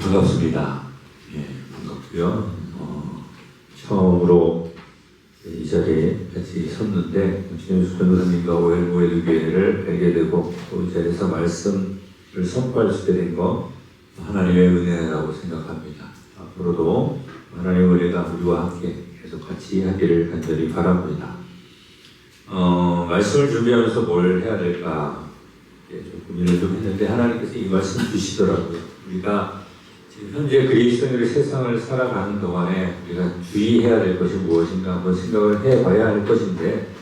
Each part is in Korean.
반갑습니다. 예, 반갑고요. 처음으로 이 자리에 같이 섰는데 진영수 변호사님과 오해무회교회를 뵈게 되고 또 이 자리에서 말씀을 선포할 수 있게 된 거 하나님의 은혜라고 생각합니다. 앞으로도 하나님의 은혜가 우리와 함께 계속 같이 하기를 간절히 바랍니다. 말씀을 준비하면서 뭘 해야 될까 좀 고민을 좀 했는데 하나님께서 이 말씀 주시더라고요. 우리가 지금 현재 그리스도인으로 세상을 살아가는 동안에 우리가 주의해야 될 것이 무엇인가 한번 생각을 해봐야 할 것인데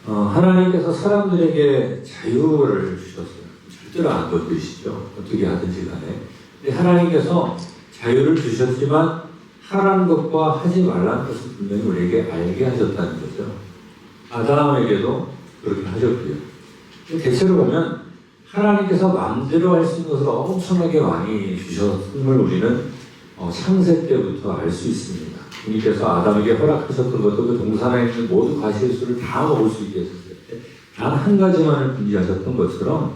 하나님께서 사람들에게 자유를 주셨어요. 절대로 안 건드리시죠. 어떻게 하든지 간에. 근데 하나님께서 자유를 주셨지만 하라는 것과 하지 말라는 것을 분명히 우리에게 알게 하셨다는 거죠. 아담에게도 그렇게 하셨고요. 대체로 보면 하나님께서 마음대로 할 수 있는 것을 엄청나게 많이 주셨음을 우리는 창세 때부터 알 수 있습니다. 주님께서 아담에게 허락하셨던 것도 그 동산에 있는 모든 과실수를 다 먹을 수 있게 했었을 때 단 한 가지만을 금지하셨던 것처럼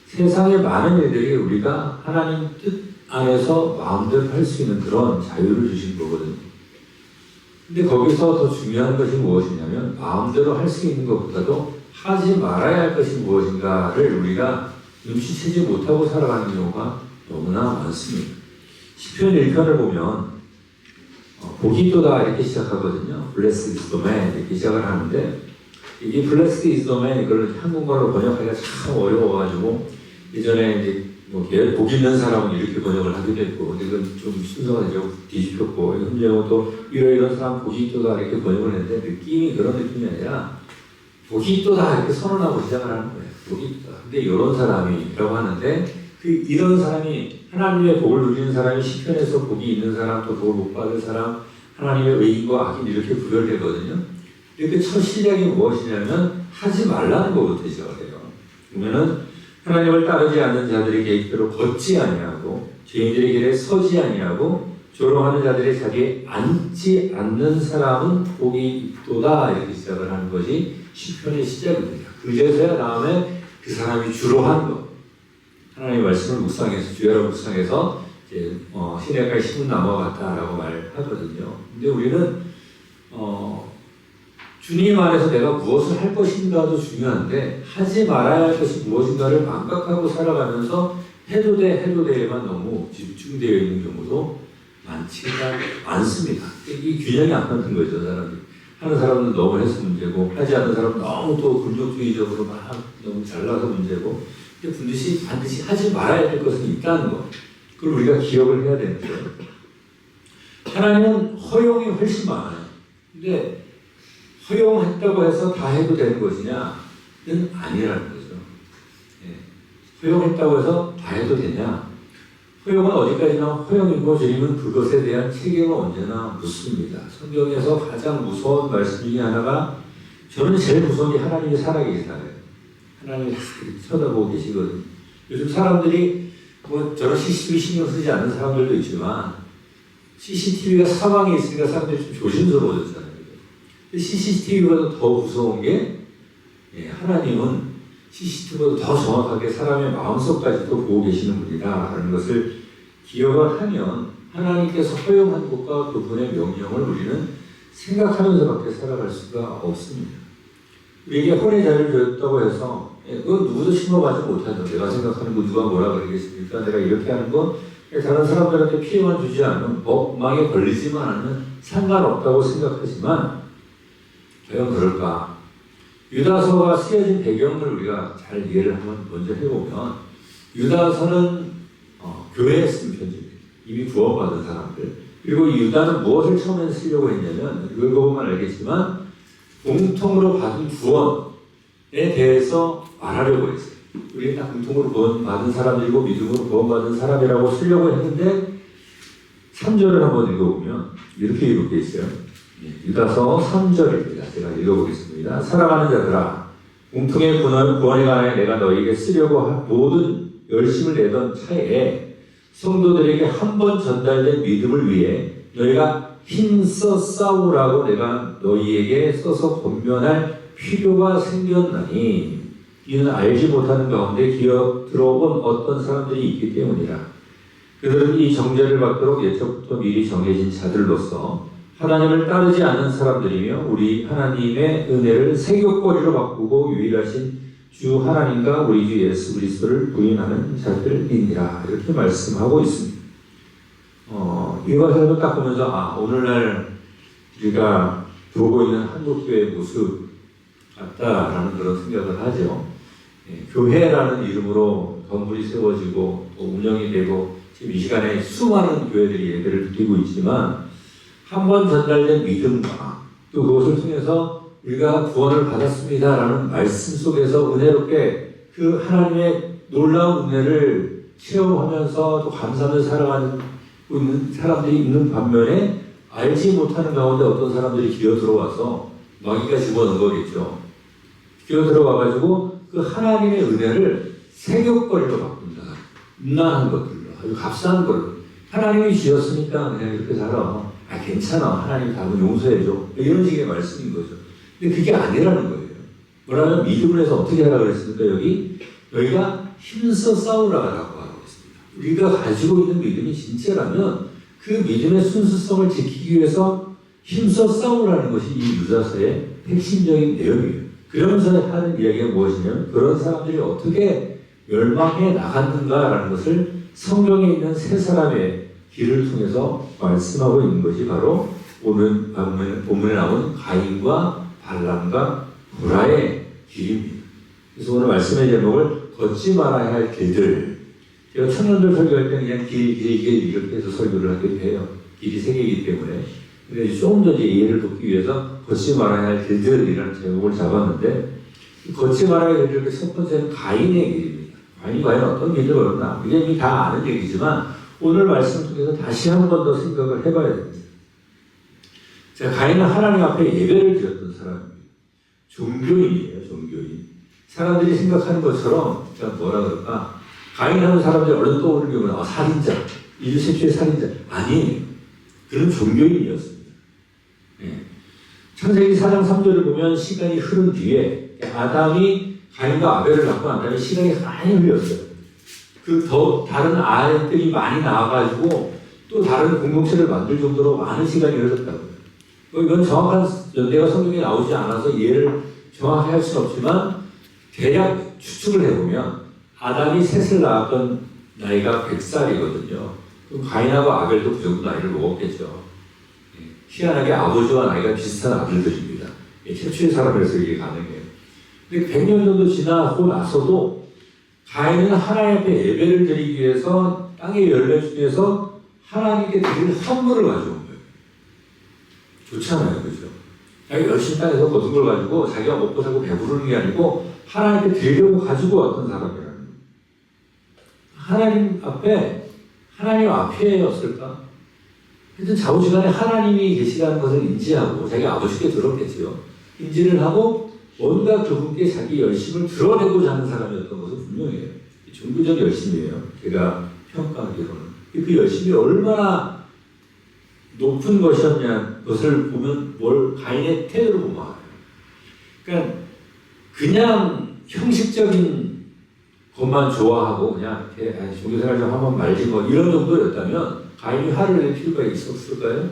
세상의 많은 일들이 우리가 하나님 뜻 안에서 마음대로 할 수 있는 그런 자유를 주신 거거든요. 근데 거기서 더 중요한 것이 무엇이냐면 마음대로 할 수 있는 것보다도 하지 말아야 할 것이 무엇인가를 우리가 눈치채지 못하고 살아가는 경우가 너무나 많습니다. 시편 1편을 보면 복이 있도다 이렇게 시작하거든요. Blessed is the man 이렇게 시작을 하는데 이 Blessed is the man 이걸 한국말로 번역하기가 참 어려워가지고 예전에 이제 복 있는 사람은 이렇게 번역을 하기도 했고 근데 그건 좀 순서가 좀 뒤집혔고 현재는 또 이런 사람 복이 있도다 이렇게 번역을 했는데 느낌이 그런 느낌이 아니라 복이 있도다 이렇게 선언하고 시작을 하는 거예요. 복이 있다. 근데 이런 사람이라고 하는데 이런 사람이 하나님의 복을 누리는 사람이 시편에서 복이 있는 사람 또 복을 못 받을 사람 하나님의 의인과 악인 이렇게 구별되거든요. 근데 그 첫 시작이 무엇이냐면 하지 말라는 것부터 시작을 해요. 보면은 하나님을 따르지 않는 자들의 계획대로 걷지 아니하고 죄인들의 길에 서지 아니하고 조롱하는 자들의 자리에 앉지 않는 사람은 복이 있도다 이렇게 시작을 하는 것이 시편의 시작입니다. 그제서야 다음에 그 사람이 주로 한 것 하나님의 말씀을 묵상해서 주야로 묵상해서 이제 시내가에 심은 나무와 같다라고 말하거든요. 근데 우리는 주님 안에서 내가 무엇을 할 것인가도 중요한데 하지 말아야 할 것이 무엇인가를 망각하고 살아가면서 해도 돼에만 너무 집중되어 있는 경우도 많지가 않습니다. 이 균형이 안 맞는 거죠, 사람들이. 하는 사람은 너무 해서 문제고 하지 않는 사람은 너무 또 긍정주의적으로 막 너무 잘나서 문제고 근데 반드시 하지 말아야 될 것은 있다는 거. 그걸 우리가 기억을 해야 되는 거예요. 하나님은 허용이 훨씬 많아요. 근데 허용했다고 해서 다 해도 되는 것이냐는 아니라는 거죠. 예. 허용했다고 해서 다 해도 되냐? 허용은 어디까지나 허용이고 주님은 그것에 대한 책임을 언제나 묻습니다. 성경에서 가장 무서운 말씀 중에 하나가 저는 제일 무서운 게 하나님이 살아계시다예요. 하나님이 쳐다보고 계시거든요. 요즘 사람들이 저런 CCTV 신경 쓰지 않는 사람들도 있지만 CCTV가 사방에 있으니까 사람들이 좀 조심스러워졌잖아요. CCTV보다 더 무서운 게 하나님은 CCTV보다 더 정확하게 사람의 마음속까지도 보고 계시는 분이다라는 것을 기억을 하면 하나님께서 허용한 것과 그분의 명령을 우리는 생각하면서밖에 살아갈 수가 없습니다. 우리에게 혼의 자유를 줬다고 해서 그건 누구도 심어가지 못하죠. 내가 생각하는 거 누가 뭐라 그러겠습니까? 내가 이렇게 하는 건 다른 사람들한테 피해만 주지 않으면 법망에 걸리지만 않으면 상관없다고 생각하지만 과연 그럴까? 유다서가 쓰여진 배경을 우리가 잘 이해를 한번 먼저 해보면 유다서는 교회에 쓴 편지입니다. 이미 구원받은 사람들. 그리고 이 유다는 무엇을 처음에 쓰려고 했냐면 읽어보면 알겠지만 공통으로 받은 구원에 대해서 말하려고 했어요. 우리는 다 공통으로 구원받은 사람들이고 믿음으로 구원받은 사람이라고 쓰려고 했는데 3절을 한번 읽어보면 이렇게 있어요. 유다서 3절입니다. 제가 읽어보겠습니다. 사랑하는 자들아 공통의 구원에 관해 내가 너희에게 쓰려고 모든 열심을 내던 차에 성도들에게 한 번 전달된 믿음을 위해 너희가 힘써 싸우라고 내가 너희에게 써서 권면할 필요가 생겼나니 이는 알지 못하는 가운데 기어 들어온 어떤 사람들이 있기 때문이라. 그들은 이 정죄를 받도록 예초부터 미리 정해진 자들로서 하나님을 따르지 않는 사람들이며 우리 하나님의 은혜를 세교거리로 바꾸고 유일하신 주 하나님과 우리 주 예수 그리스도를 부인하는 자들이니라 이렇게 말씀하고 있습니다. 이것을 딱 보면서 오늘날 우리가 보고 있는 한국교회의 모습 같다라는 그런 생각을 하죠. 교회라는 이름으로 건물이 세워지고 또 운영이 되고 지금 이 시간에 수많은 교회들이 예배를 드리고 있지만 한 번 전달된 믿음과 또 그것을 통해서 우리가 구원을 받았습니다라는 말씀 속에서 은혜롭게 그 하나님의 놀라운 은혜를 체험하면서 또 감사하면서 살아가고 있는 사람들이 있는 반면에 알지 못하는 가운데 어떤 사람들이 기어 들어와서 마귀가 집어넣은 거겠죠. 기어 들어와가지고 그 하나님의 은혜를 세교거리로 바꾼다. 음란한 것들로 아주 값싼 걸로 하나님이 지었으니까 그냥 이렇게 살아. 괜찮아. 하나님 다음은 용서해줘. 이런 식의 말씀인 거죠. 근데 그게 아니라는 거예요. 뭐라면 믿음을 해서 어떻게 하라고 그랬습니까? 여기가 힘써 싸우라고 하고 있습니다. 우리가 가지고 있는 믿음이 진짜라면 그 믿음의 순수성을 지키기 위해서 힘써 싸우라는 것이 이 유다서의 핵심적인 내용이에요. 그러면서 하는 이야기가 무엇이냐면 그런 사람들이 어떻게 멸망해 나갔는가라는 것을 성경에 있는 세 사람의 길을 통해서 말씀하고 있는 것이 바로 오늘 본문에 나온 가인과 발람과 고라의 길입니다. 그래서 오늘 말씀의 제목을 걷지 말아야 할 길들. 제가 청년들 설교할 때는 그냥 길 이렇게 해서 설교를 하기도 해요. 길이 세 개이기 때문에. 근데 조금 더 이해를 돕기 위해서 걷지 말아야 할 길들이라는 제목을 잡았는데 걷지 말아야 할 길들 첫 번째는 가인의 길입니다. 가인이 과연 어떤 길을 걸었나? 이게 이미 다 아는 얘기지만 오늘 말씀을 통해서 다시 한 번 더 생각을 해봐야 됩니다. 자, 가인은 하나님 앞에 예배를 드렸던 사람입니다. 종교인이에요, 종교인. 사람들이 생각하는 것처럼, 뭐라 그럴까? 가인하는 사람들이 얼른 떠오르는 경우는, 살인자. 인류 최초의 살인자. 아니에요. 그는 종교인이었습니다. 네. 창세기 4장 3절을 보면 시간이 흐른 뒤에 아담이 가인과 아벨을 낳고 난 다음에 시간이 많이 흘렸어요. 다른 아이들이 많이 나와가지고 또 다른 공동체를 만들 정도로 많은 시간이 흘렀다고요. 이건 정확한 연대가 성경에 나오지 않아서 이해를 정확히 할 수는 없지만 대략 추측을 해보면 아담이 셋을 낳았던 나이가 100살이거든요. 그럼 가인하고 아벨도 그 정도 나이를 먹었겠죠. 희한하게 아버지와 나이가 비슷한 아들들입니다. 최초의 사람이라서 이게 가능해요. 근데 100년 정도 지나고 나서도 가인은 하나님 앞에 예배를 드리기 위해서 땅의 열매 중에서 하나님께 드릴 헌물을 가져온 거예요. 좋잖아요. 그죠? 자기가 열심히 땅에서 거둔 걸 가지고 자기가 먹고 살고 배부르는 게 아니고 하나님께 드리려고 가지고 왔던 사람이라는 거예요. 하나님 앞에였을까? 하여튼 좌우지간에 하나님이 계시다는 것을 인지하고 자기 아버지께 들었겠지요. 인지를 하고 뭔가 그분께 자기 열심을 드러내고자 하는 사람이었던 것은 분명해요. 종교적 열심이에요. 제가 평가하기로는. 그 열심이 얼마나 높은 것이었냐 것을 보면 가인의 태도를 보면 알아요. 그러니까 그냥 형식적인 것만 좋아하고 그냥 종교생활 좀 한번 말지 뭐 이런 정도였다면 가인이 화를 낼 필요가 있었을까요?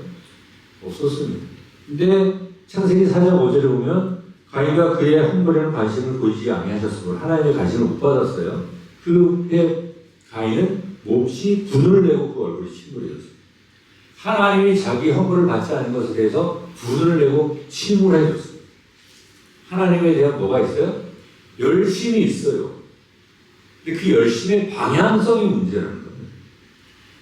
없었습니다. 근데 창세기 4장 5절에 보면 가인과 그의 헌물에는 관심을 보이지 아니하셨으므로 하나님의 관심을 못 받았어요. 그때 가인은 몹시 분을 내고 그 얼굴에 침울해졌어요. 하나님이 자기 헌물을 받지 않은 것에 대해서 분을 내고 침울해졌어요. 하나님에 대한 뭐가 있어요? 열심이 있어요. 근데 그 열심의 방향성이 문제라는 겁니다.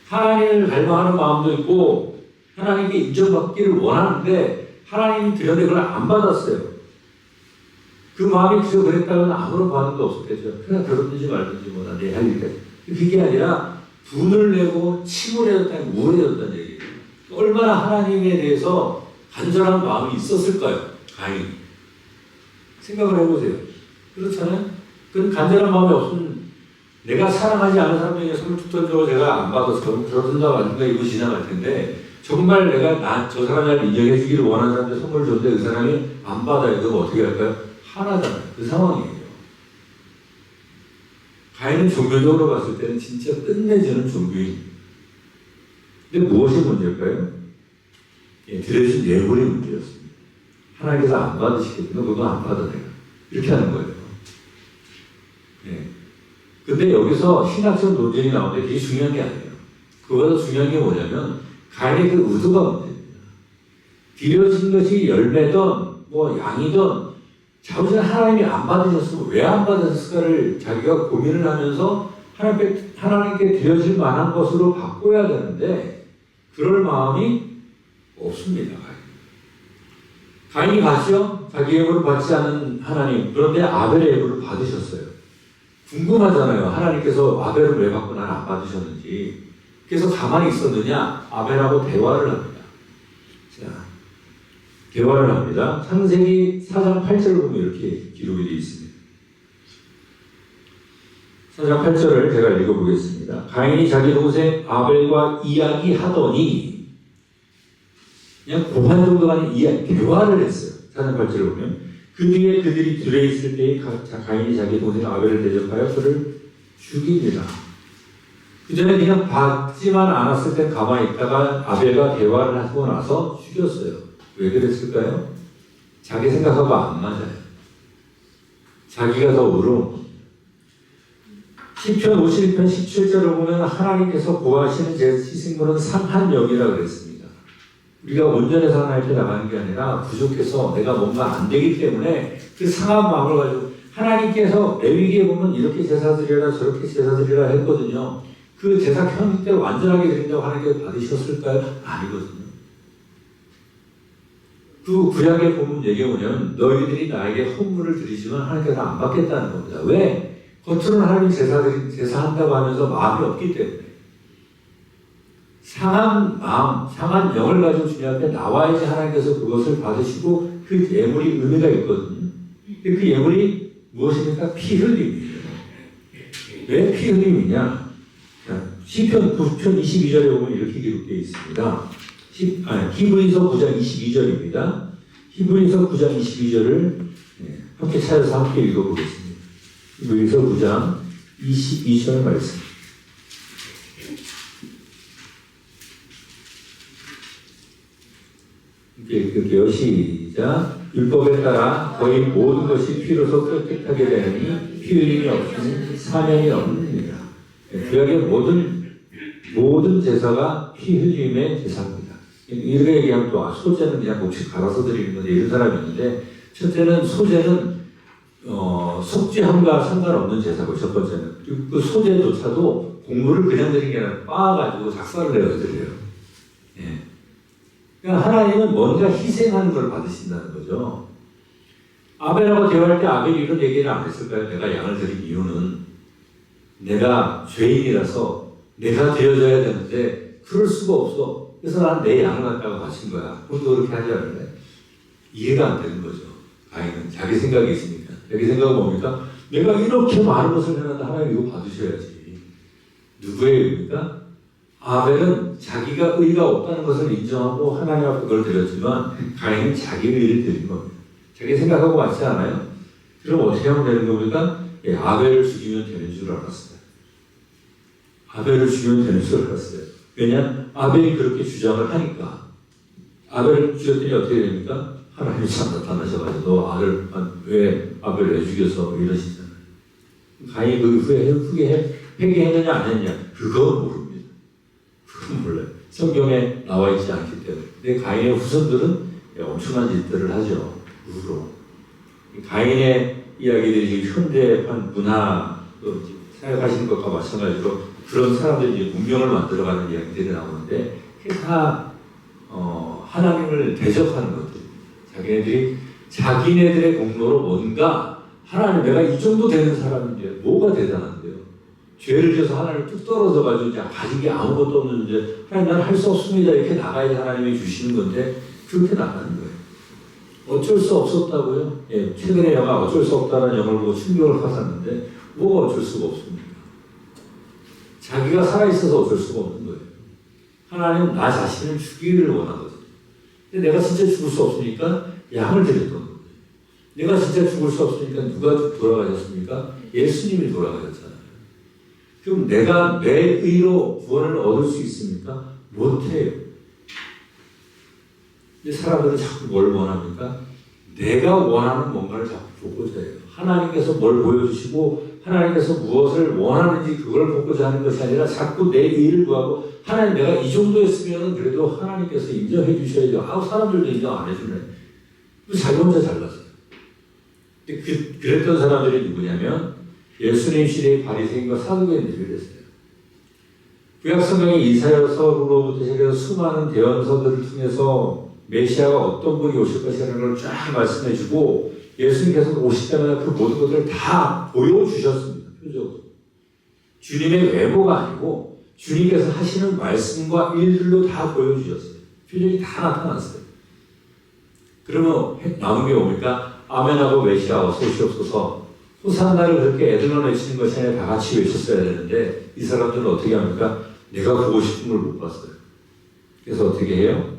하나님을 갈망하는 마음도 있고 하나님께 인정받기를 원하는데 하나님이 드렸는데 그걸 안 받았어요. 그 마음이 그저 그랬다면 아무런 반응도 없었겠죠. 그냥 들었든지 말든지 뭐 나 내 할 일까지. 그게 아니라 분을 내고 침울해졌다는 우울해졌다는 얘기예요. 얼마나 하나님에 대해서 간절한 마음이 있었을까요? 가인. 생각을 해보세요. 그렇잖아요? 그 간절한 마음이 없으면 내가 사랑하지 않은 사람에게 선물 툭 던져 제가 안 받아서 저러든가 말든가 이거 지나갈 텐데 정말 내가 저 사람을 인정해 주기를 원하는 사람한테 선물을 줬는데 그 사람이 안 받아요. 그럼 어떻게 할까요? 화나잖아요. 그 상황이에요. 가인은 종교적으로 봤을 때는 진짜 끝내주는 종교인. 근데 무엇이 문제일까요? 드려진 예물이 문제였습니다. 하나님께서 안 받으시기 때문에 그거 안 받아 내가 이렇게 하는 거예요. 근데 여기서 신학적 논쟁이 나오는데 그게 중요한 게 아니에요. 그보다 중요한 게 뭐냐면 가인의 그 의도가 문제입니다. 드려진 것이 열매든 뭐 양이든 자우지는 하나님이 안 받으셨으면 왜 안 받으셨을까를 자기가 고민을 하면서 하나님께 드려질 만한 것으로 바꿔야 되는데 그럴 마음이 없습니다. 가인이 받죠? 자기 예물을 받지 않은 하나님. 그런데 아벨의 예물을 받으셨어요. 궁금하잖아요. 하나님께서 아벨을 왜 받고 나는 안 받으셨는지. 그래서 가만히 있었느냐? 아벨하고 대화를 합니다. 자, 대화를 합니다. 창세기 4장 8절을 보면 이렇게 기록이 되어 있습니다. 4장 8절을 제가 읽어보겠습니다. 가인이 자기 동생 아벨과 이야기하더니 그냥 고한 정도가 아닌 대화를 했어요. 4장 8절을 보면 그 뒤에 그들이 들에 있을 때에 가인이 자기 동생 아벨을 대접하여 그를 죽이니라. 그 전에 그냥 받지만 않았을 때 가만히 있다가 아벨과 대화를 하고 나서 죽였어요. 왜 그랬을까요? 자기 생각하고 안 맞아요. 자기가 더 의로운 겁니다. 시편 51편 17절을 보면 하나님께서 구하시는 제 희생물은 상한 영이라고 그랬습니다. 우리가 온전해서 하나님 앞에 나가는 게 아니라 부족해서 내가 뭔가 안 되기 때문에 그 상한 마음을 가지고 하나님께서 레위기에 보면 이렇게 제사 드리라 저렇게 제사 드리라 했거든요. 그 제사 형식대로 완전하게 드린다고 하나님께서 받으셨을까요? 아니거든요. 그 구약에 보면 얘기가 뭐냐면 너희들이 나에게 헌물을 드리지만 하나님께서 안 받겠다는 겁니다. 왜? 겉으로는 하나님 제사한다고 하면서 마음이 없기 때문에 상한 마음, 상한 영을 가지고 주님 앞에 나와야지 하나님께서 그것을 받으시고 그 예물이 의미가 있거든요. 그 예물이 무엇입니까? 피 흘림이에요. 왜 피 흘림이냐? 시편 9편 22절에 보면 이렇게 기록되어 있습니다. 히브리서 9장 22절입니다. 히브리서 9장 22절을 함께 찾아서 함께 읽어보겠습니다. 히브리서 9장 22절 말씀. 읽을게요. 시작. 율법에 따라 거의 모든 것이 피로서 깨끗하게 되느니 피 흘림이 없으니 사명이 없느니라. 구약의 모든 제사가 피 흘림의 제사입니다. 이렇게 얘기하면 또 소제는 그냥 몫이 갈아서 드리는 건데 이런 사람이 있는데 첫째는 소제는 속죄함과 상관없는 제사고 첫 번째는 그리고 그 소제조차도 곡물을 그냥 드리는 게 아니라 빻아가지고 작사를 내어 드려요. 예. 그러니까 하나님은 뭔가 희생하는 걸 받으신다는 거죠. 아벨하고 대화할 때 아벨이 이런 얘기를 안 했을까요? 내가 양을 드린 이유는 내가 죄인이라서 내가 되어져야 되는데 그럴 수가 없어. 그래서 난 내 양을 갖다가 바친 거야. 그것도 그렇게 하지 않을래? 이해가 안 되는 거죠. 가인은 자기 생각이 있으니까. 자기 생각은 뭡니까? 내가 이렇게 많은 것을 해놨는데 하나님 이거 받으셔야지. 누구의 의입니까? 아벨은 자기가 의가 없다는 것을 인정하고 하나님 앞에 그걸 드렸지만 가인은 자기 의를 드린 겁니다. 자기 생각하고 맞지 않아요? 그럼 어떻게 하면 되는 겁니까? 아벨을 죽이면 되는 줄 알았어요. 아벨을 죽이면 되는 줄 알았어요. 왜냐? 아벨이 그렇게 주장을 하니까. 아벨을 죽였더니 어떻게 됩니까? 하나님이 참 나타나셔가지고 너 아들 왜 아벨을 왜 죽여서 이러시잖아요. 가인이 그 후에 회개했느냐 안 했느냐 그건 모릅니다. 그건 몰라요. 성경에 나와 있지 않기 때문에. 근데 가인의 후손들은 엄청난 짓들을 하죠. 우로. 가인의 이야기들이 지금 현대판 문화 사역하시는 것과 마찬가지로 그런 사람들이 이제 문명을 만들어가는 이야기들이 나오는데 그게 다 하나님을 대적하는 것들. 자기네들의 공로로 뭔가 하나님 내가 이 정도 되는 사람인데 뭐가 대단한데요? 죄를 져서 하나님 뚝 떨어져가지고 이제 가진 게 아무것도 없는데 하나님 나는 할 수 없습니다 이렇게 나가야지 하나님이 주시는 건데 그렇게 나가는 거예요. 어쩔 수 없었다고요? 예, 최근에 영화 어쩔 수 없다는 영화를 보고 충격을 받았는데 뭐가 어쩔 수가 없습니까? 자기가 살아있어서 어쩔 수가 없는 거예요. 하나님은 나 자신을 죽이기를 원하거든요. 근데 내가 진짜 죽을 수 없으니까 양을 드렸던 거예요. 내가 진짜 죽을 수 없으니까 누가 돌아가셨습니까? 예수님이 돌아가셨잖아요. 그럼 내가 내 의로 구원을 얻을 수 있습니까? 못해요. 근데 사람들은 자꾸 뭘 원합니까? 내가 원하는 뭔가를 자꾸 보고자 해요. 하나님께서 뭘 보여주시고 하나님께서 무엇을 원하는지 그걸 보고자 하는 것이 아니라 자꾸 내 의를 구하고 하나님 내가 이 정도 했으면 그래도 하나님께서 인정해 주셔야죠. 아우 사람들도 인정 안 해주네. 자기 혼자 잘났어요. 근데 그랬던 사람들이 누구냐면 예수님 시대의 바리새인과 사두개인들이 그랬어요. 구약 성경의 이사야서로부터 시작해서 수많은 대언서들을 통해서 메시아가 어떤 분이 오실 것이라는 걸 쫙 말씀해주고 예수님께서 오실 때마다 그 모든 것들을 다 보여주셨습니다. 표적으로. 주님의 외모가 아니고 주님께서 하시는 말씀과 일들로 다 보여주셨어요. 표적이 다 나타났어요. 그러면 남은 게 뭡니까? 아멘하고 메시아 어서 오시옵소서. 호산나를 그렇게 애들만 외치는 것이 아니라 다 같이 외쳤어야 되는데 이 사람들은 어떻게 합니까? 내가 보고 싶은 걸 못 봤어요. 그래서 어떻게 해요?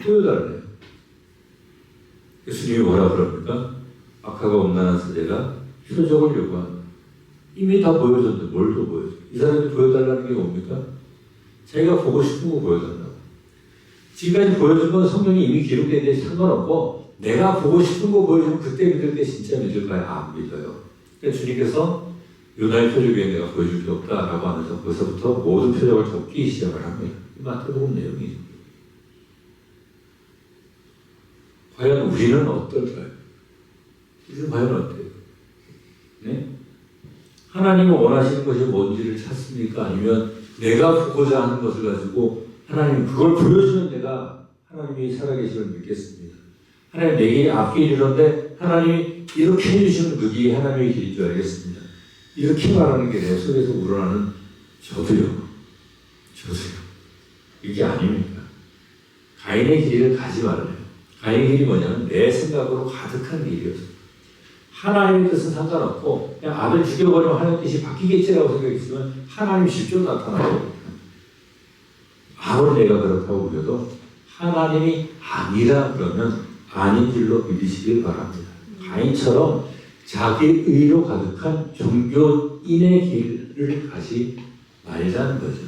보여달래요. 예수님이 뭐라 그럽니까? 악화가 음란한 세대가 표적을 요구한다. 이미 다 보여줬는데 뭘 또 보여줘? 이 사람이 보여달라는 게 뭡니까? 자기가 보고 싶은 거 보여달라고. 지금까지 보여준 건 성경이 이미 기록된 데 상관없고 내가 보고 싶은 거 보여주면 그때 믿을 때 진짜 믿을까요? 안 믿어요. 그러니까 주님께서 요나의 표적 외에 내가 보여줄 게 없다라고 하면서 거기서부터 모든 표적을 적기 시작을 합니다. 마태복음 내용이죠. 과연 우리는 어떨까요? 우리는 과연 어때요? 네? 하나님이 원하시는 것이 뭔지를 찾습니까? 아니면 내가 보고자 하는 것을 가지고 하나님 그걸 보여주면 내가 하나님이 살아계심을 믿겠습니다. 하나님 내 길이 앞에 이르는데 하나님이 이렇게 해주시면 그 길이 하나님의 길인 줄 알겠습니다. 이렇게 말하는 게 내 속에서 우러나는 저도요. 이게 아닙니까? 가인의 길을 가지 말래요. 가인의 길이 뭐냐면 내 생각으로 가득한 길이었어요. 하나님의 뜻은 상관없고 그냥 아들 죽여버리면 하나님의 뜻이 바뀌겠지라고 생각했지만 하나님이 직접 나타나고 아무리 내가 그렇다고 그래도 하나님이 아니라 그러면 아닌 줄로 믿으시길 바랍니다. 가인처럼 자기 의로 가득한 종교인의 길을 가지 말자는 거죠.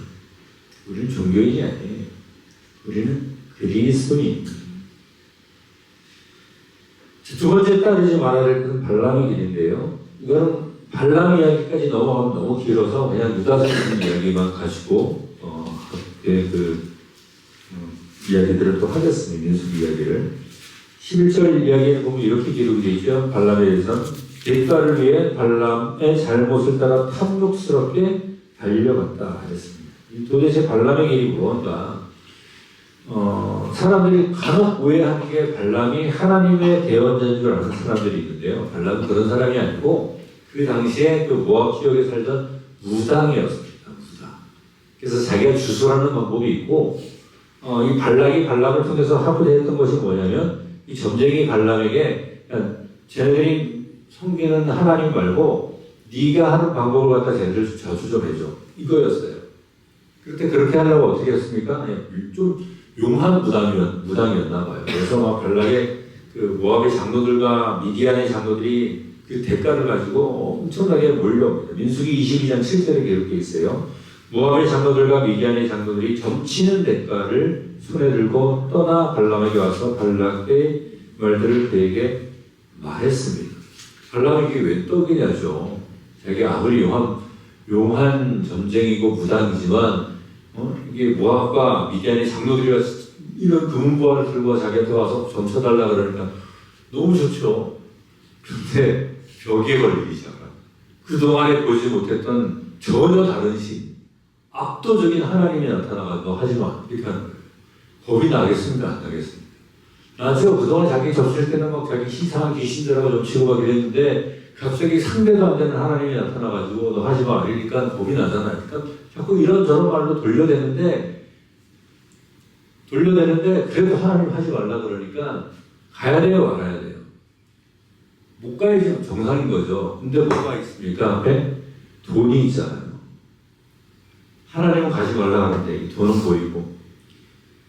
우리는 종교인이 아니에요. 우리는 그리스도인입니다. 두 번째 따르지 말아야 될 것은 발람의 길인데요. 이거는 발람 이야기까지 넘어가면 너무 길어서 그냥 유다 선생 이야기만 가지고 이야기들을 또 하겠습니다. 민수기 이야기를. 11절 이야기에 보면 이렇게 기록이 되어 있죠. 발람에 대해서는 대가를 위해 발람의 잘못을 따라 탐욕스럽게 달려갔다 하였습니다. 도대체 발람의 길이 무언가? 사람들이 간혹 오해하는 게 발람이 하나님의 대언자인 줄 아는 사람들이 있는데요. 발람은 그런 사람이 아니고 그 당시에 그 모압 지역에 살던 무당이었습니다. 무당. 그래서 자기가 주술하는 방법이 있고 이 발락이 발람을 통해서 하고자 했던 것이 뭐냐면 이 점쟁이 발람에게 쟤네들이 섬기는 하나님 말고 네가 하는 방법을 갖다 쟤네들 저주 좀 해줘. 이거였어요. 그때 그렇게 하려고 어떻게 했습니까? 좀 용한 무당이었나 봐요. 그래서 막 발락의 그 모압의 장로들과 미디안의 장로들이 그 대가를 가지고 엄청나게 몰려옵니다. 민수기 22장 7절에 기록되어 있어요. 모압의 장로들과 미디안의 장로들이 점치는 대가를 손에 들고 떠나 발람에게 와서 발락의 말들을 그에게 말했습니다. 발람이 이게 왜 떡이냐죠. 자기 아무리 용한 점쟁이고 무당이지만 이게 모압과 미디안의 장로들이 이런 금은보화를 들고 자기한테 와서 점쳐달라 그러니까 너무 좋죠. 그런데 벽에 걸리기 시작합니다. 그동안에 보지 못했던 전혀 다른 신, 압도적인 하나님이 나타나가 너 하지마 이렇게 하는 거예요. 겁이 나겠습니까? 안 나겠습니까? 나죠. 그동안 자기 접실 때는 막 자기 이상한 귀신들하고 점치고 막 이랬는데 갑자기 상대도 안 되는 하나님이 나타나가지고 너 하지마 이러니까 겁이 나잖아요. 그러니까 자꾸 이런저런 말로 돌려대는데 그래도 하나님 하지 말라 그러니까 가야 돼요, 말아야 돼요. 못 가야지 정상인 거죠. 근데 뭐가 있습니까? 앞에 돈이 있잖아요. 하나님은 가지 말라 하는데 이 돈은 보이고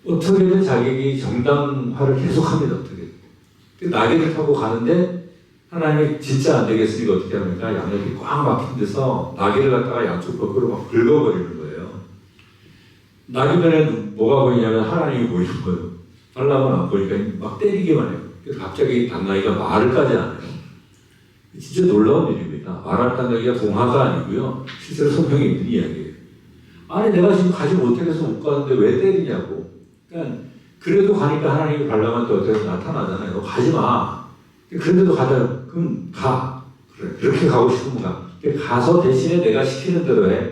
어떻게든 자기 정당화를 계속합니다. 어떻게 나귀를 타고 가는데 하나님이 진짜 안 되겠으니까 어떻게 합니까? 양옆이 꽉 막힌 데서 나귀를 갖다가 양쪽 밖으로 막 긁어버리는 거예요. 나귀면에 뭐가 보이냐면 하나님이 보이는 거예요. 발람은 안 보니까 막 때리기만 해요. 그래서 갑자기 당나귀가 말을 까지 않아요. 진짜 놀라운 일입니다. 말할 당나귀가 동화가 아니고요. 실제로 성경에 있는 이야기예요. 아니 내가 지금 가지 못해서 못 가는데 왜 때리냐고. 그러니까 그래도 가니까 하나님이 발람한테 어떻게 나타나잖아요. 너 가지 마. 그런데도 가자. 그럼 가. 그래. 그렇게 가고 싶으면 가. 가서 대신에 내가 시키는 대로 해.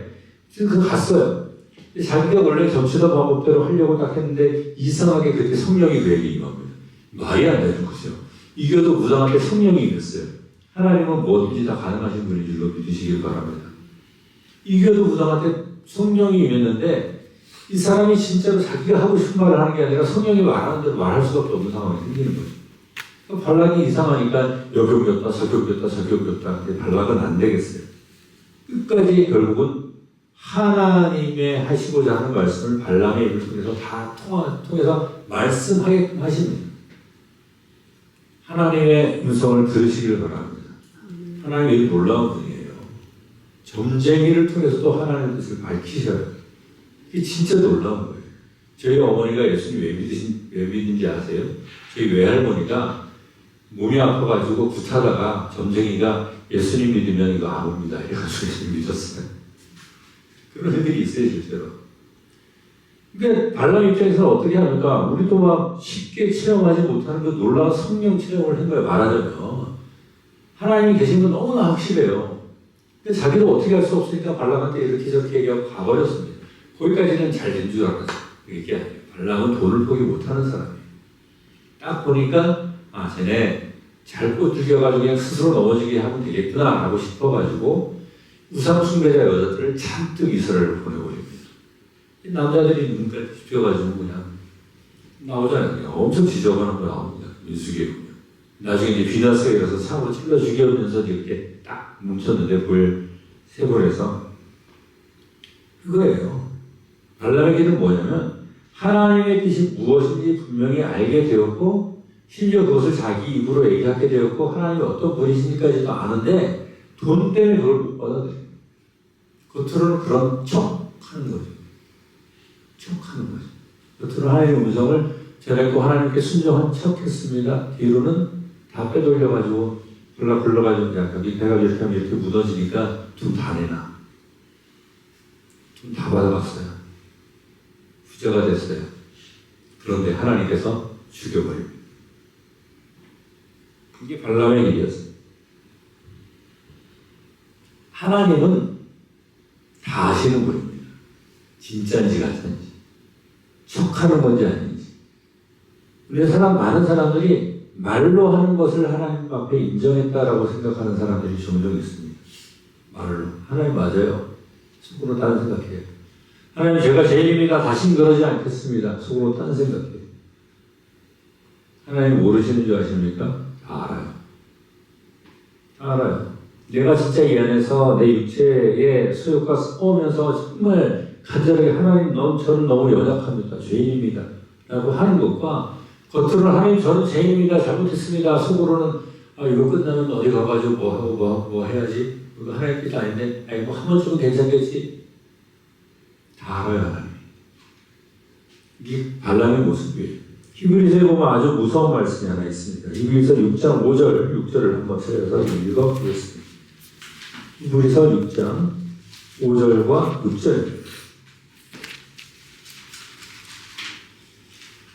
그래서 갔어요. 자기가 원래 점치던 방법대로 하려고 딱 했는데 이상하게 그때 성령이 그에게 임한 거예요. 말이 안 되는 거죠. 이겨도 무당한테 성령이 임했어요. 하나님은 뭐든지 다 가능하신 분인 줄로 믿으시길 바랍니다. 이겨도 무당한테 성령이 임했는데 이 사람이 진짜로 자기가 하고 싶은 말을 하는 게 아니라 성령이 말하는 대로 말할 수밖에 없는 상황이 생기는 거죠. 발락이 이상하니까 여기 옮겼다 저기 옮겼다 저기 옮겼다. 근데 발락은 안 되겠어요. 끝까지 결국은 하나님의 하시고자 하는 말씀을 발람의 입을 통해서 다 통해서 말씀하게끔 하십니다. 하나님의 음성을 들으시길 바랍니다. 하나님이 놀라운 분이에요. 점쟁이를 통해서도 하나님의 뜻을 밝히셔요. 이게 진짜 놀라운 거예요. 저희 어머니가 예수님 왜 믿는지 아세요? 저희 외할머니가 몸이 아파가지고 굿하다가 점쟁이가 예수님 믿으면 이거 안 옵니다. 이래가지고 예수님 믿었어요. 그런 애들이 있어요, 실제로. 그러니까 발람 입장에서는 어떻게 합니까? 우리도 막 쉽게 체험하지 못하는 그 놀라운 성령 체험을 한 거예요, 말하자면. 하나님이 계신 건 너무나 확실해요. 근데 자기도 어떻게 할 수 없으니까 발람한테 이렇게 저렇게 얘기하고 가버렸습니다. 거기까지는 잘 된 줄 알았어요. 이게 아니에요. 발람은 돈을 포기 못하는 사람이에요. 딱 보니까 아, 쟤네 잘 꼬들겨가지고 그냥 스스로 넘어지게 하면 되겠구나 하고 싶어가지고 우상 숭배자 여자들을 잔뜩 이스라엘로 보내버립니다. 남자들이 눈까지 휘어가지고 그냥 나오잖아요. 그냥 엄청 지저분한 거 나옵니다. 민수기에 보면. 나중에 이제 비나스가 일어서 사고 찔러 죽여면서 이렇게 딱 뭉쳤는데 불 세골에서 그거예요. 발람의 길은 뭐냐면 하나님의 뜻이 무엇인지 분명히 알게 되었고 심지어 그것을 자기 입으로 얘기하게 되었고 하나님이 어떤 분이신지까지도 아는데 돈 때문에 그걸 못 받아들여요. 겉으로는 그런 척 하는 거죠. 척 하는 거죠. 겉으로 하나님의 음성을 전했고 하나님께 순종한 척 했습니다. 뒤로는 다 빼돌려가지고 굴러가지고 여기 배가 이렇게 하면 이렇게 무너지니까 돈 다 내놔. 돈 다 받아갔어요. 부자가 됐어요. 그런데 하나님께서 죽여버립니다. 그게 발람의 길이었어요. 하나님은 다 아시는 분입니다. 진짜인지 가짜인지, 척하는 건지 아닌지. 우리 많은 사람들이 말로 하는 것을 하나님 앞에 인정했다라고 생각하는 사람들이 종종 있습니다. 말로 하나님 맞아요. 속으로 다른 생각해요. 하나님 제가 죄인입니다. 다신 그러지 않겠습니다. 속으로 다른 생각해요. 하나님 모르시는 줄 아십니까? 다 알아요. 다 알아요. 내가 진짜 이 안에서 내 육체의 소욕과 싸우면서 정말 간절하게 하나님 저는 너무 연약합니다. 죄인입니다. 라고 하는 것과 겉으로는 하나님 저는 죄인입니다. 잘못했습니다. 속으로는 이거 끝나면 어디 가가지고 뭐 해야지. 이거 하나님 뜻 아닌데 뭐 한 번쯤은 괜찮겠지. 다 알아요. 하나님. 이게 발람의 모습이에요. 히브리서에 보면 아주 무서운 말씀이 하나 있습니다. 히브리서 6장 6절을 한번 찾아서 읽어보겠습니다. 히브리서 6장 5절과 6절.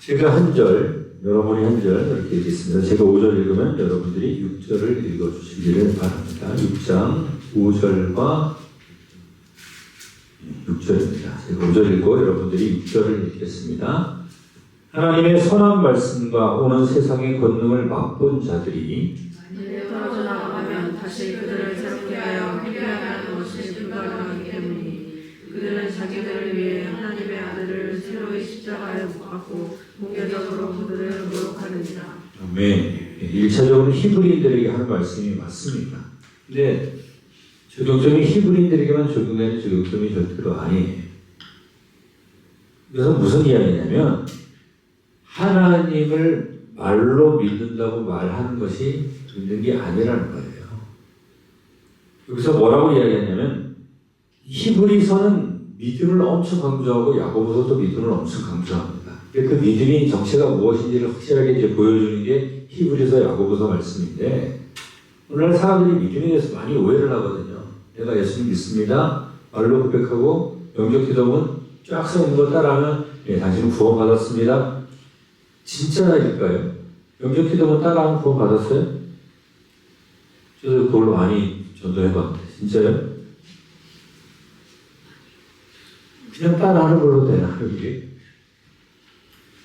제가 한 절, 여러분이 한 절 이렇게 읽겠습니다. 제가 5절 읽으면 여러분들이 6절을 읽어주시기를 바랍니다. 6장 5절과 6절입니다. 제가 5절 읽고 여러분들이 6절을 읽겠습니다. 하나님의 선한 말씀과 오는 세상의 권능을 맛본 자들이 떨어져 나가면 다시 그들을 새롭게 하여 회개하는 것이 불가능하기 때문이니 그들은 자기들을 위해 하나님의 아들을 새로이 십자가에 못 박고 공개적으로 그들을 모욕하느니라. 아멘. 1차적으로 히브리인들에게 하는 말씀이 맞습니다. 근데 적용점이 히브리인들에게만 적용되는 적용점이 절대로 아니에요. 그래서 무슨 이야기냐면 하나님을 말로 믿는다고 말하는 것이 믿는 게 아니라는 거예요. 여기서 뭐라고 이야기하냐면 히브리서는 믿음을 엄청 강조하고 야고보서도 믿음을 엄청 강조합니다. 그 믿음이 정체가 무엇인지를 확실하게 이제 보여주는 게 히브리서 야고보서 말씀인데 오늘날 사람들이 믿음에 대해서 많이 오해를 하거든요. 내가 예수님 믿습니다. 말로 고백하고 영적 기도문 쫙 써있는 거 따라하면 네, 당신은 구원받았습니다. 진짜일까요? 영적 기도문 따라하면 구원받았어요? 저도 그걸로 많이 전도해봤는데 진짜요? 그냥 따라하는 걸로 되나 이게?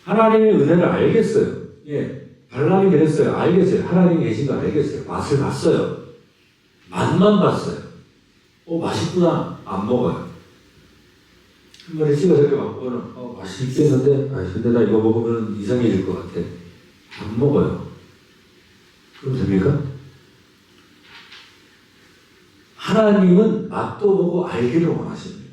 하나님의 은혜를 알겠어요. 예, 발람이 그랬어요. 알겠어요. 하나님 계신 거 알겠어요. 맛을 봤어요. 맛만 봤어요. 맛있구나. 안 먹어요. 한 번에 찍어서 이렇게 먹고는 맛있겠는데 근데 나 이거 먹으면 이상해질 것 같아. 안 먹어요. 그럼 됩니까? 하나님은 맛도 보고 알기를 원하십니다.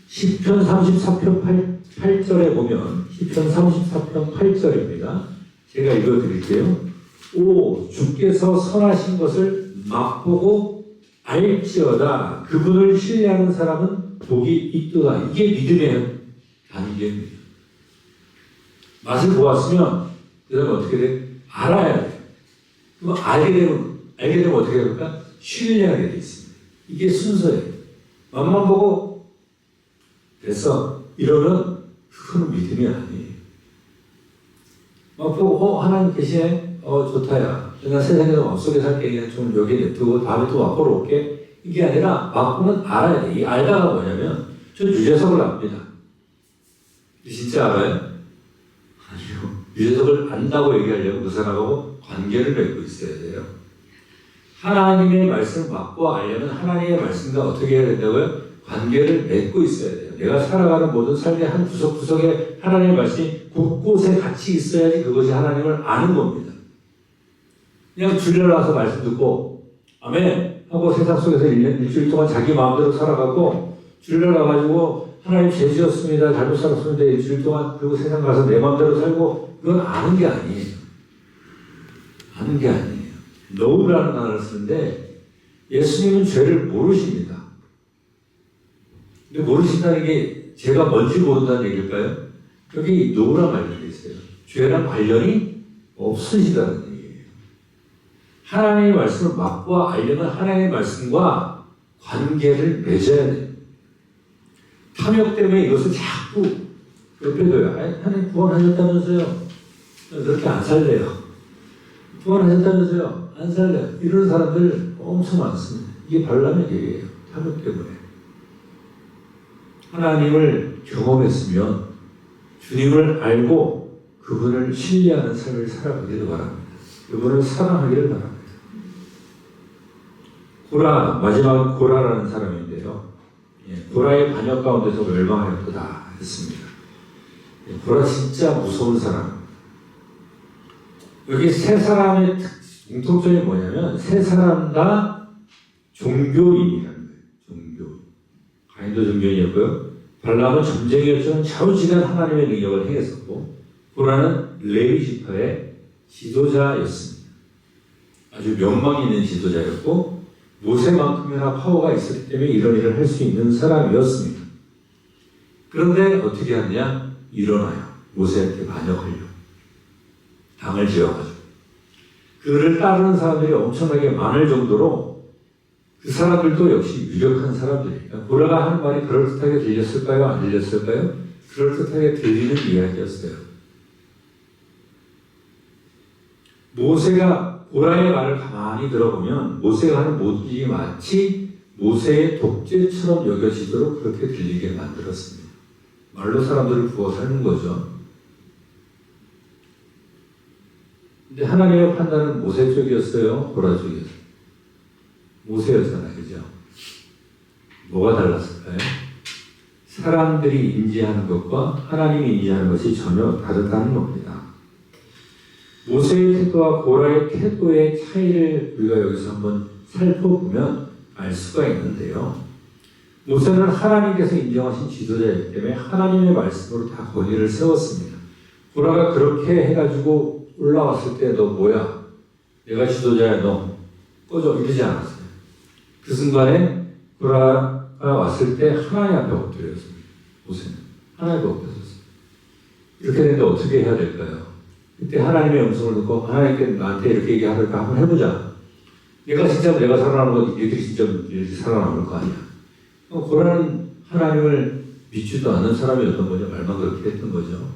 시편 34편 8절에 보면 시편 34편 8절입니다. 제가 읽어드릴게요. 오 주께서 선하신 것을 맛보고 알지어다. 그분을 신뢰하는 사람은 복이 있도다. 이게 믿음의 단계입니다. 맛을 보았으면 그 다음에 어떻게 돼? 알아야 돼. 그럼 알게 되면 어떻게 됩니까? 신뢰하게 돼 있습니다. 이게 순서예요. 맛만 보고 됐어. 이러면 그거는 믿음이 아니에요. 막 보고 하나님 계시네. 좋다야. 내가 세상에서 마음속에 살게 그냥 좀 여기 냅두고 다음에 또 맛보러 올게. 이게 아니라 맛보면 알아야 돼. 이 알다가 뭐냐면 저 유재석을 압니다. 진짜 알아요? 아니요. 유재석을 안다고 얘기하려면 그 사람하고 관계를 맺고 있어야 돼요. 하나님의 말씀을 맛보 알려면 하나님의 말씀과 어떻게 해야 된다고요? 관계를 맺고 있어야 돼요. 내가 살아가는 모든 삶의 한 구석구석에 하나님의 말씀이 곳곳에 같이 있어야지 그것이 하나님을 아는 겁니다. 그냥 주일날 와서 말씀 듣고 아멘 하고 세상 속에서 일주일 동안 자기 마음대로 살아가고 주일날 와가지고 하나님 죄 지었습니다. 잘못 살았습니다. 일주일 동안 그리고 세상 가서 내 마음대로 살고 그건 아는 게 아니에요. 아는 게 아니에요. know라는 단어를 쓰는데 예수님은 죄를 모르십니다. 근데 모르신다는 게 죄가 뭔지 모른다는 얘기일까요? 여기 know란 말이 되어 있어요. 죄랑 관련이 없으시다는 얘기예요. 하나님의 말씀을 맛보아 알려면 하나님의 말씀과 관계를 맺어야 돼요. 탐욕 때문에 이것을 자꾸 옆에 둬요. 하나님 구원하셨다면서요. 그렇게 안 살래요. 구원하셨다면서요. 안 살래요. 이런 사람들 엄청 많습니다. 이게 발람의 길이에요. 탐욕 때문에. 하나님을 경험했으면 주님을 알고 그분을 신뢰하는 삶을 살아가기를 바랍니다. 그분을 사랑하기를 바랍니다. 마지막 고라라는 사람인데요. 고라의 반역 가운데서 멸망하였다 했습니다. 고라 진짜 무서운 사람. 여기 세 사람의 공통점이 뭐냐면 세 사람 다 종교인이라는 거예요. 종교인. 가인도 종교인이었고요. 발람은 점쟁이였지만 좌우지간 하나님의 능력을 행했었고 고라는 레위 지파의 지도자였습니다. 아주 명망 있는 지도자였고 모세만큼이나 파워가 있었기 때문에 이런 일을 할 수 있는 사람이었습니다. 그런데 어떻게 하느냐? 일어나요. 모세한테 반역하려고. 당을 지어가지고. 그를 따르는 사람들이 엄청나게 많을 정도로 그 사람들도 역시 유력한 사람들이에요. 고라가 하는 말이 그럴듯하게 들렸을까요? 안 들렸을까요? 그럴듯하게 들리는 이야기였어요. 모세가 고라의 말을 가만히 들어보면 모세가 하는 모든 일이 마치 모세의 독재처럼 여겨지도록 그렇게 들리게 만들었습니다. 말로 사람들을 구워 살는 거죠. 근데 하나님의 판단은 모세 쪽이었어요? 고라 쪽이었어요? 모세였잖아요. 그죠? 뭐가 달랐을까요? 사람들이 인지하는 것과 하나님이 인지하는 것이 전혀 다르다는 겁니다. 모세의 태도와 고라의 태도의 차이를 우리가 여기서 한번 살펴보면 알 수가 있는데요. 모세는 하나님께서 인정하신 지도자이기 때문에 하나님의 말씀으로 다 권위를 세웠습니다. 고라가 그렇게 해가지고 올라왔을 때 너 뭐야? 내가 지도자야 너 꺼져 이러지 않았어요. 그 순간에 고라가 왔을 때 하나님 앞에 엎드렸습니다. 모세는 하나님 앞에 엎드렸어요. 이렇게 되는데 어떻게 해야 될까요? 그때 하나님의 음성을 듣고 하나님께 나한테 이렇게 얘기하니까 한번 해보자. 내가 진짜 내가 살아남은 거 얘들이 진짜 이렇게 살아남을 거 아니야. 고라는 하나님을 믿지도 않는 사람이었던 거죠. 말만 그렇게 했던 거죠.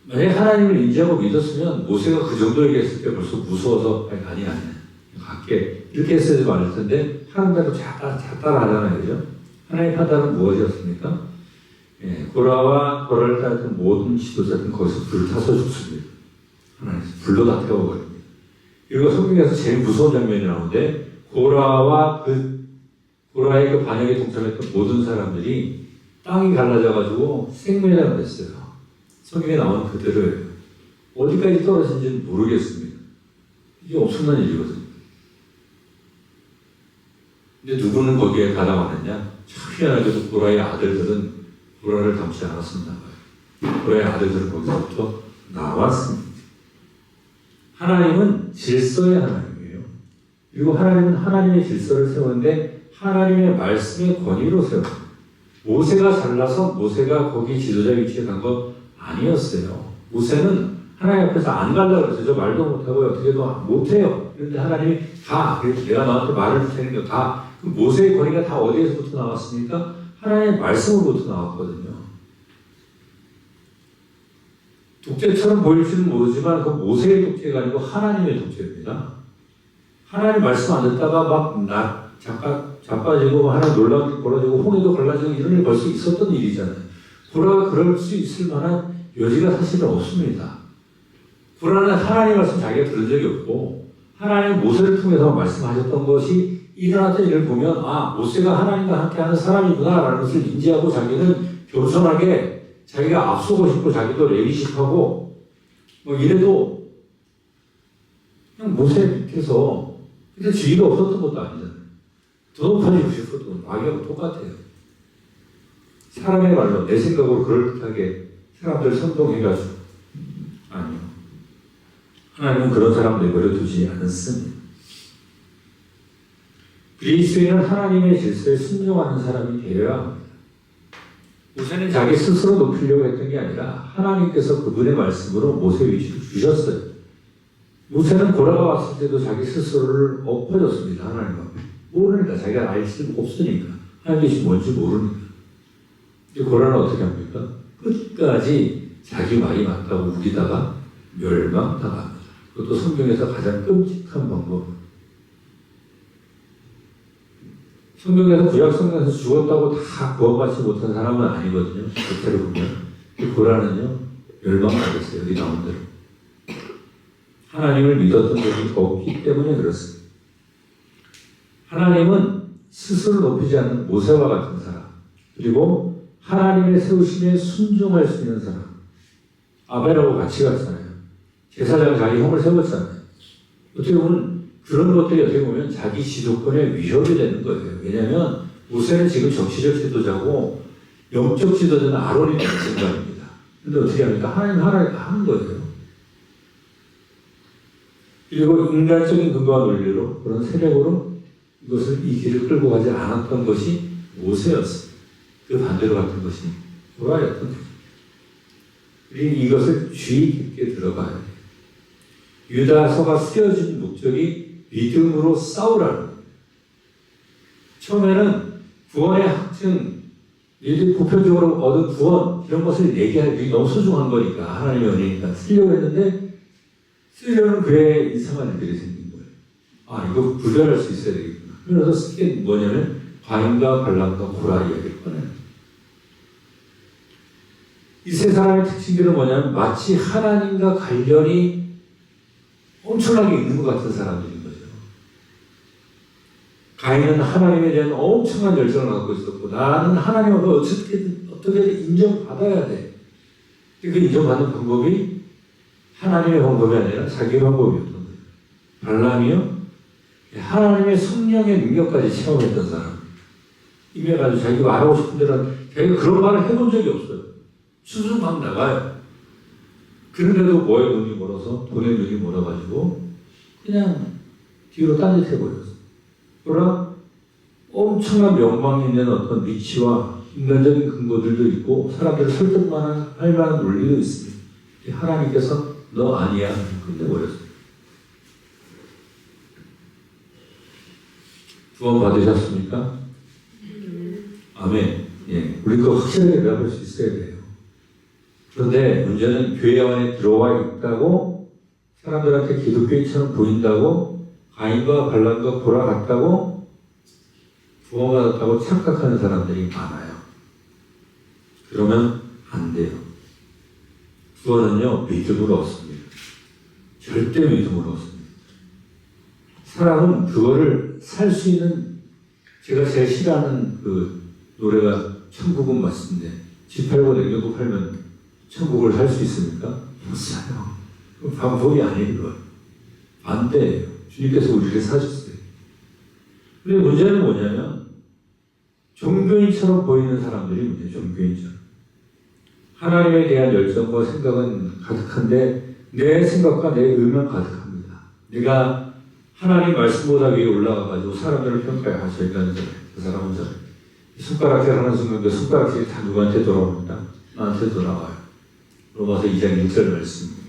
만약에 하나님을 인지하고 믿었으면 모세가 그 정도 얘기했을 때 벌써 무서워서 아니야 갈게 이렇게 했어야 말할 텐데 하나님대로 잘 따라하잖아요. 그죠? 하나님의 판단은 무엇이었습니까? 고라와 고라를 따랐던 모든 지도자들은 거기서 불을 타서 죽습니다. 하나님 불로 다 태워버립니다. 그리고 성경에서 제일 무서운 장면이 나오는데 고라의 그 반역에 동참했던 모든 사람들이 땅이 갈라져가지고 생매장을 됐어요. 성경에 나오는 그대로예요. 어디까지 떨어진지는 모르겠습니다. 이게 엄청난 일이거든요. 근데 누구는 거기에 가담하느냐? 참 희한하게도 고라의 아들들은 고라를 닮지 않았습니다. 고라의 아들들은 거기서부터 나왔습니다. 하나님은 질서의 하나님이에요. 그리고 하나님은 하나님의 질서를 세우는데 하나님의 말씀의 권위로 세워요. 모세가 잘나서 모세가 거기 지도자 위치에 간 거 아니었어요. 모세는 하나님 앞에서 안 가려고 그랬어요. 저 말도 못하고 어떻게도 못해요. 그런데 하나님이 가. 그래서 내가 너한테 말을 줄 테니까 가. 그럼 모세의 권위가 다 어디에서부터 나왔습니까? 하나님의 말씀으로부터 나왔거든요. 독재처럼 보일지는 모르지만 그 모세의 독재가 아니고 하나님의 독재입니다. 하나님 말씀 안 듣다가 막 자빠지고 하나 놀라운 일 벌어지고 홍해도 갈라지고 이런 일 벌써 있었던 일이잖아요. 고라가 그럴 수 있을 만한 여지가 사실은 없습니다. 고라는 하나님 말씀 자기가 들은 적이 없고 하나님 모세를 통해서 말씀하셨던 것이 일어났던 일을 보면 모세가 하나님과 함께하는 사람이구나 라는 것을 인지하고 자기는 겸손하게 자기가 앞서고 싶고 자기도 레이십하고 뭐 이래도 그냥 모세 밑에서 근데 지위가 없었던 것도 아니잖아요. 더 높아지고 싶었던 마귀하고 똑같아요. 사람의 말로 내 생각으로 그럴듯하게 사람들 선동해가지고 아니요. 하나님은 그런 사람 내버려 두지 않습니다. 그리스도인은 하나님의 질서에 순종하는 사람이 되어야 합니다. 모세는 자기 스스로 높이려고 했던 게 아니라 하나님께서 그분의 말씀으로 모세 위치를 주셨어요. 모세는 고라가 왔을 때도 자기 스스로를 엎어졌습니다. 하나님 앞에. 모르니까 자기가 알 수 없으니까 하나님이 뭔지 모르니까. 이제 고라는 어떻게 합니까? 끝까지 자기 말이 맞다고 우기다가 멸망당합니다. 그것도 성경에서 가장 끔찍한 방법. 성경에서 구약 성경에서 죽었다고 다 구원받지 못한 사람은 아니거든요. 그때로 보면 고라는요 멸망당했어요. 여기 나온 대로 하나님을 믿었던 적이 없기 때문에 그렇습니다. 하나님은 스스로 높이지 않는 모세와 같은 사람 그리고 하나님의 세우심에 순종할 수 있는 사람 아벨하고 같이 갔잖아요. 제사장 자기 형을 세웠잖아요. 어떻게 보면 그런 것들이 어떻게 보면 자기 지도권에 위협이 되는 거예요. 왜냐하면 모세는 지금 정치적 지도자고 영적 지도자는 아론이 되는 생각입니다. 그런데 어떻게 합니까? 하나님 하는 거예요. 그리고 인간적인 근거와 논리로 그런 세력으로 이 길을 끌고 가지 않았던 것이 모세였습니다. 그 반대로 갔던 것이 고라였던 거죠. 그리고 이것을 주의 깊게 들어봐야 돼요. 유다서가 쓰여진 목적이 믿음으로 싸우라는 거예요. 처음에는 구원의 확증, 이들 보편적으로 얻은 구원 이런 것을 얘기하기 너무 소중한 거니까 하나님의 은혜니까 쓰려고 했는데 쓰려는 그의 이상한 일들이 생긴 거예요. 이거 구별할 수 있어야 되겠구나. 그래서 쓰게 뭐냐면 과인과 발람과 고라 이야기를 꺼내는 이 세 사람의 특징들은 뭐냐면 마치 하나님과 관련이 엄청나게 있는 것 같은 사람들인 거죠. 가인은 하나님에 대한 엄청난 열정을 갖고 있었고 나는 하나님 앞에 어떻게든 인정받아야 돼. 그 인정받는 방법이 하나님의 방법이 아니라 자기의 방법이었던 거예요. 발람이요? 하나님의 성령의 능력까지 체험했던 사람. 임해가지고 자기가 말하고 싶은 대로 자기가 그런 말을 해본 적이 없어요. 수준 막 나가요. 그런데도 뭐에 눈이 멀어서 돈에 눈이 멀어가지고 그냥 뒤로 딴짓해버렸어. 그러나 엄청난 명망이 있는 어떤 위치와 인간적인 근거들도 있고 사람들을 설득할 만한 논리도 있습니다. 하나님께서 너 아니야 끝내버렸어요. 구원 받으셨습니까? 아멘. 예, 우리 그 확실하게 대답할 수 있어야 돼요. 그런데 문제는 교회 안에 들어와 있다고 사람들한테 기독교인처럼 보인다고 가인과 발람과 돌아갔다고 구원받았다고 착각하는 사람들이 많아요. 그러면 안 돼요. 구원은요, 믿음으로 얻습니다. 절대 믿음으로 얻습니다. 사람은 그거를 살 수 있는, 제가 제일 싫어하는 그 노래가 천국은 맞습니다. 집 팔고 냉장고 팔면 천국을 살 수 있습니까? 못 사요. 그건 방법이 아니에요. 반대예요. 주님께서 우리를 사셨어요. 근데 문제는 뭐냐면 종교인처럼 보이는 사람들이 문제예요. 종교인처럼. 하나님에 대한 열정과 생각은 가득한데 내 생각과 내 의만 가득합니다. 내가 하나님 말씀보다 위에 올라가가지고 사람들을 평가해. 아, 저 인간은 저래. 그 사람은 저래. 손가락질 하는 순간 그 손가락질이 다 누구한테 돌아옵니다? 나한테 돌아와요. 로마서 2장 1절 말씀.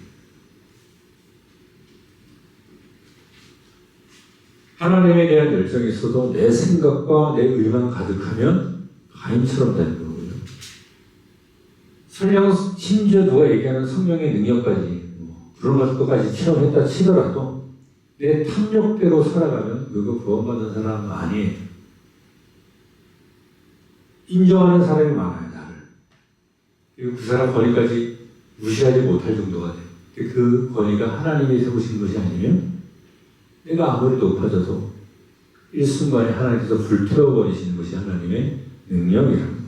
하나님에 대한 열정이 있어도 내 생각과 내 의만 가득하면 가인처럼 되는 거고요. 설령 심지어 누가 얘기하는 성령의 능력까지 그런 것까지 체험했다 치더라도 내 탐욕대로 살아가면 그거 구원받은 사람은 아니에요. 인정하는 사람이 많아요, 나를. 그리고 그 사람 권위까지 무시하지 못할 정도가 돼요. 그 권위가 하나님이 세우신 것이 아니면 내가 아무리 높아져도 일순간에 하나님께서 불태워버리시는 것이 하나님의 능력이랍니다.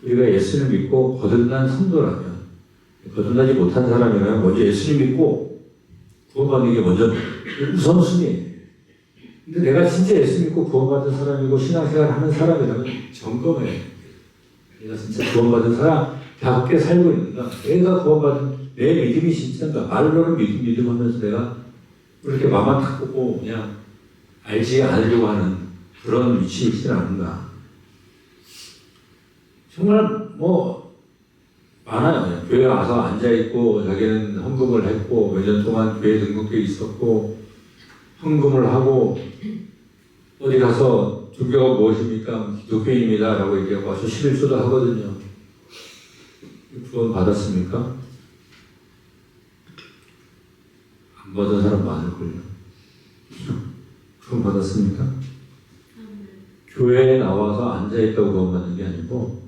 우리가 예수를 믿고 거듭난 성도라면, 거듭나지 못한 사람이라면 먼저 예수를 믿고 구원받는 게 먼저 우선순위예요. 근데 내가 진짜 예수 믿고 구원받은 사람이고 신앙생활 하는 사람이라면 점검해야 돼요. 내가 진짜 구원받은 사람답게 살고 있는가? 내가 구원받은 내 믿음이 진짜인가? 말로는 믿음 하면서 내가 그렇게 마음만 탁 꽂고 그냥 알지 않으려고 하는 그런 위치에 있지는 않은가? 정말 많아요. 그냥 교회 와서 앉아있고 자기는 헌금을 했고 몇 년 동안 교회 등록돼 있었고 헌금을 하고 어디 가서 종교가 무엇입니까? 기독교인입니다 라고 얘기하고 와서 11조도 하거든요. 구원 받았습니까? 안 받은 사람 많을걸요. 구원 받았습니까? 교회에 나와서 앉아있다고 구원 받는 게 아니고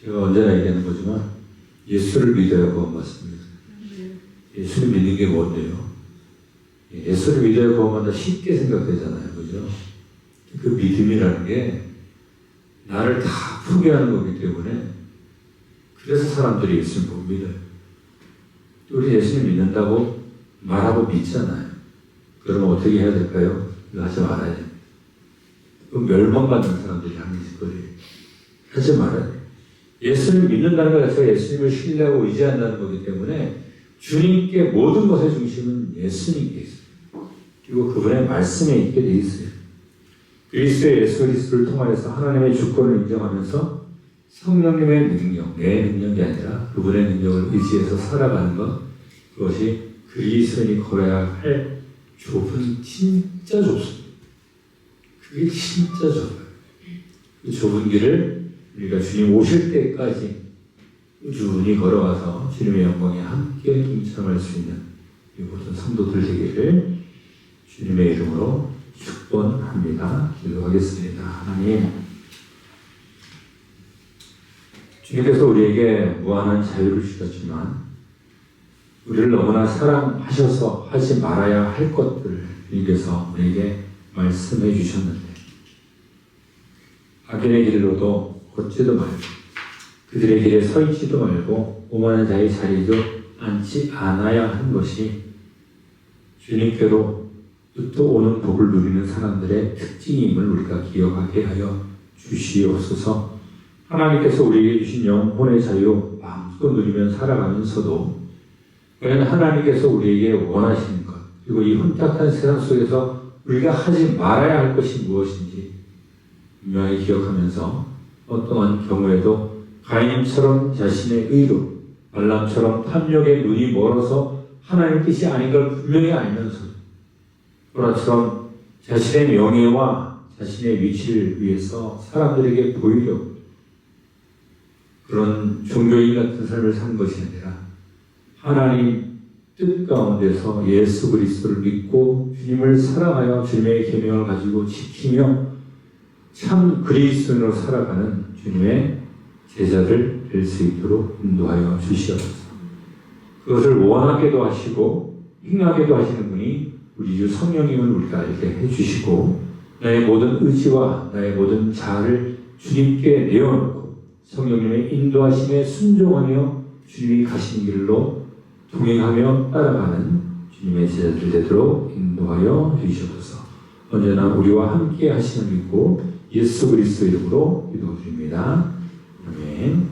제가 언제나 얘기하는 거지만 예수를 믿어야 구원 받습니다. 예수를 믿는 게 뭔데요? 예수를 믿어야 구원 받는다 쉽게 생각되잖아요. 그죠? 그 믿음이라는 게 나를 다 포기하는 거기 때문에 그래서 사람들이 예수를 못 믿어요. 우리 예수를 믿는다고 말하고 믿잖아요. 그러면 어떻게 해야 될까요? 이거 하지 말아야 돼요. 그럼 멸망받는 사람들이 하는 짓거리예요. 하지 말아야 돼요. 예수를 믿는다는 것 자체가 예수님을 신뢰하고 의지한다는 거기 때문에 주님께 모든 것의 중심은 예수님께 있어요. 그리고 그분의 말씀에 있게 돼 있어요. 그리스도의 예수 그리스도를 통하여서 하나님의 주권을 인정하면서 성령님의 능력, 내 능력이 아니라 그분의 능력을 의지해서 살아가는 것, 그것이 그리스도인이 걸어야 할 좁은, 진짜 좁습니다. 그게 진짜 좁아요. 그 좁은 길을 우리가 주님 오실 때까지 꾸준히 걸어가서 주님의 영광에 함께 동참할 수 있는 이 모든 성도들 되기를 주님의 이름으로 축원합니다. 기도하겠습니다. 하나님, 주님께서 우리에게 무한한 자유를 주셨지만 우리를 너무나 사랑하셔서 하지 말아야 할 것들을 주님께서 우리에게 말씀해 주셨는데 악인의 길로도 걷지도 말고 그들의 길에 서 있지도 말고 오만한 자의 자리도 앉지 않아야 하는 것이 주님께로부터 오는 복을 누리는 사람들의 특징임을 우리가 기억하게 하여 주시옵소서. 하나님께서 우리에게 주신 영혼의 자유 마음껏 누리며 살아가면서도 과연 하나님께서 우리에게 원하시는 것, 그리고 이 혼탁한 세상 속에서 우리가 하지 말아야 할 것이 무엇인지 분명히 기억하면서 어떠한 경우에도 가인처럼 자신의 의로, 발람처럼 탐욕의 눈이 멀어서 하나님 뜻이 아닌 걸 분명히 알면서 코라처럼 자신의 명예와 자신의 위치를 위해서 사람들에게 보이려고 그런 종교인 같은 삶을 산 것이 아니라 하나님 뜻 가운데서 예수 그리스도를 믿고 주님을 사랑하여 주님의 계명을 가지고 지키며 참 그리스도인으로 살아가는 주님의 제자들 될 수 있도록 인도하여 주시옵소서. 그것을 원하게도 하시고 행하게도 하시는 분이 우리 주 성령님을 우리가 알게 해주시고 나의 모든 의지와 나의 모든 자아를 주님께 내어놓고 성령님의 인도하심에 순종하며 주님이 가신 길로 동행하며 따라가는 주님의 제자들 되도록 인도하여 주시옵소서. 언제나 우리와 함께 하시는 믿고 예수 그리스도 이름으로 기도드립니다. 아멘.